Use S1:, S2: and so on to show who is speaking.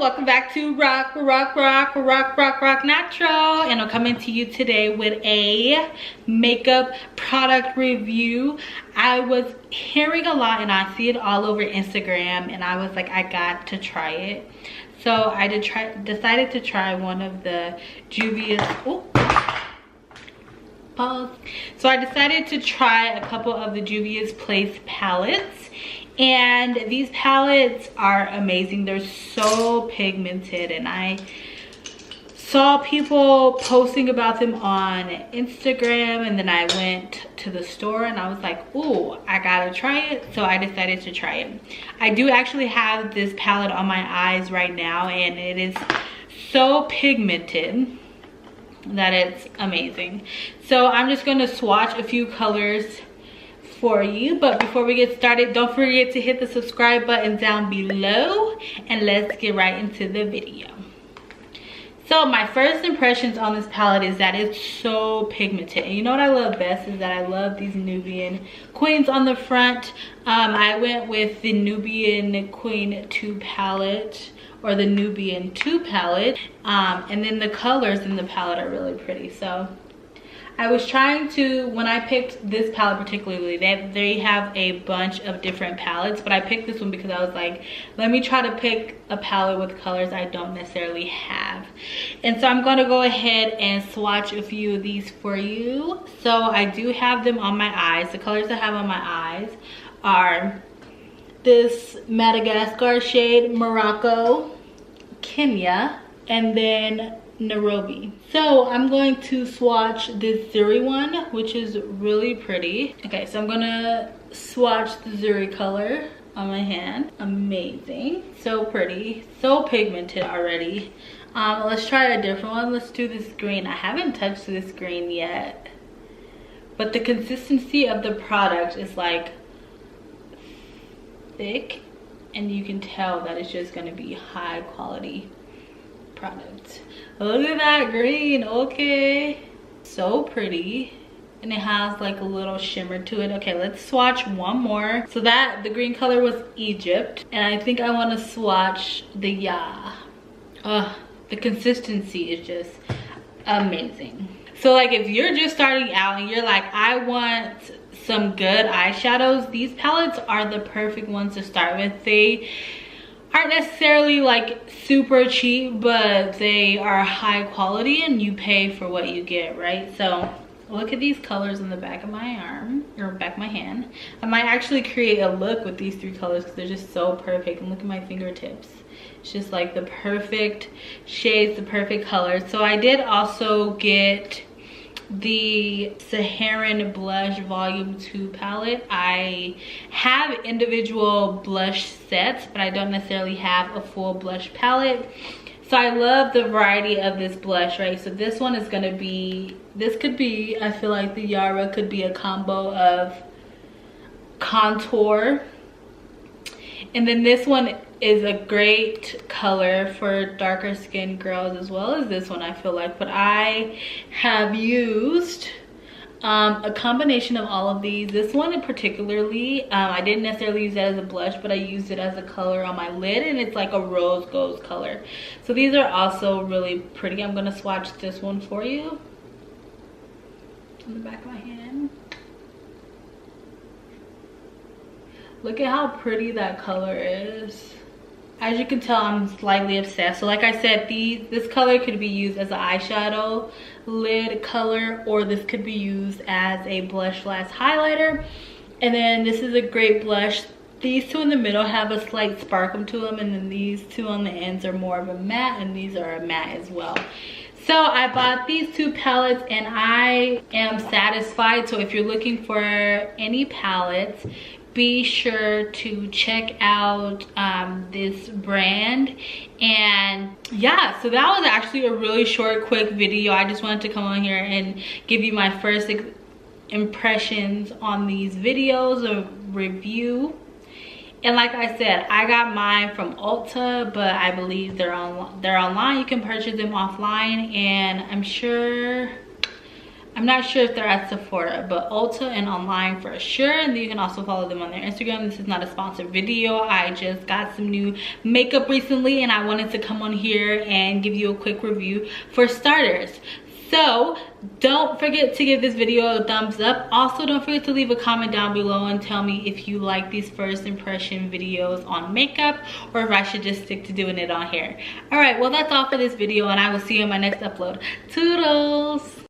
S1: welcome back to Rock Natural, and I'm coming to you today with a makeup product review. I was hearing a lot and I see it all over Instagram, and I was like, I got to try it. So I decided to try one of the Juvias. So I decided to try a couple of the Juvias Place palettes, and these palettes are amazing. They're so pigmented, and I saw people posting about them on Instagram, and then I went to the store and I was like, ooh, I gotta try it. So I decided to try it. I do actually have this palette on my eyes right now, and it is so pigmented that it's amazing. So I'm just going to swatch a few colors for you, but before we get started, don't forget to hit the subscribe button down below, and let's get right into the video. So my first impressions on this palette is that it's so pigmented, and you know what I love best is that I love these Nubian Queens on the front. I went with the Nubian Queen 2 palette, or the Nubian 2 palette, and then the colors in the palette are really pretty. So I was trying to, when I picked this palette particularly, they have a bunch of different palettes, but I picked this one because I was like, let me try to pick a palette with colors I don't necessarily have. And so I'm going to go ahead and swatch a few of these for you. So I do have them on my eyes. The colors I have on my eyes are this Madagascar shade, Morocco, Kenya, and then Nairobi. So I'm going to swatch this Zuri one, which is really pretty. Okay, so I'm gonna swatch the Zuri color on my hand. Amazing, so pretty, so pigmented already. Let's try a different one. Let's do this green. I haven't touched this green yet, but the consistency of the product is like thick, and you can tell that it's just going to be high quality product. Look at that green. Okay, so pretty, and it has like a little shimmer to it. Okay, let's swatch one more. So that the green color was Egypt, and I think I want to swatch the the consistency is just amazing. So like if you're just starting out and you're like, I want some good eyeshadows, these palettes are the perfect ones to start with. They aren't necessarily like super cheap, but they are high quality, and you pay for what you get, right? So look at these colors on the back of my arm, or back of my hand. I might actually create a look with these three colors because they're just so perfect. And look at my fingertips. It's just like the perfect shades, the perfect colors. So I did also get the Saharan Blush Volume 2 palette. I have individual blush sets, but I don't necessarily have a full blush palette. So I love the variety of this blush, right? So this one is gonna be, this could be, I feel like the Yara could be a combo of contour, and then this one is a great color for darker skinned girls, as well as this one, I feel like. But I have used a combination of all of these. This one in particularly, I didn't necessarily use it as a blush, but I used it as a color on my lid, and it's like a rose gold color. So these are also really pretty. I'm gonna swatch this one for you on the back of my hand. Look at how pretty that color is. As you can tell, I'm slightly obsessed. So like I said, this color could be used as an eyeshadow lid color, or this could be used as a blush lash highlighter. And then this is a great blush. These two in the middle have a slight sparkle to them, and then these two on the ends are more of a matte, and these are a matte as well. So I bought these two palettes, and I am satisfied. So if you're looking for any palettes, be sure to check out this brand. And yeah, so that was actually a really short, quick video. I just wanted to come on here and give you my first impressions on these videos, a review. And like I said, I got mine from Ulta, but I believe they're online. You can purchase them offline, and I'm sure I'm not sure if they're at Sephora, but Ulta and online for sure. And you can also follow them on their Instagram. This is not a sponsored video. I just got some new makeup recently and I wanted to come on here and give you a quick review for starters. So don't forget to give this video a thumbs up. Also, don't forget to leave a comment down below and tell me if you like these first impression videos on makeup or if I should just stick to doing it on hair. All right, well, that's all for this video and I will see you in my next upload. Toodles!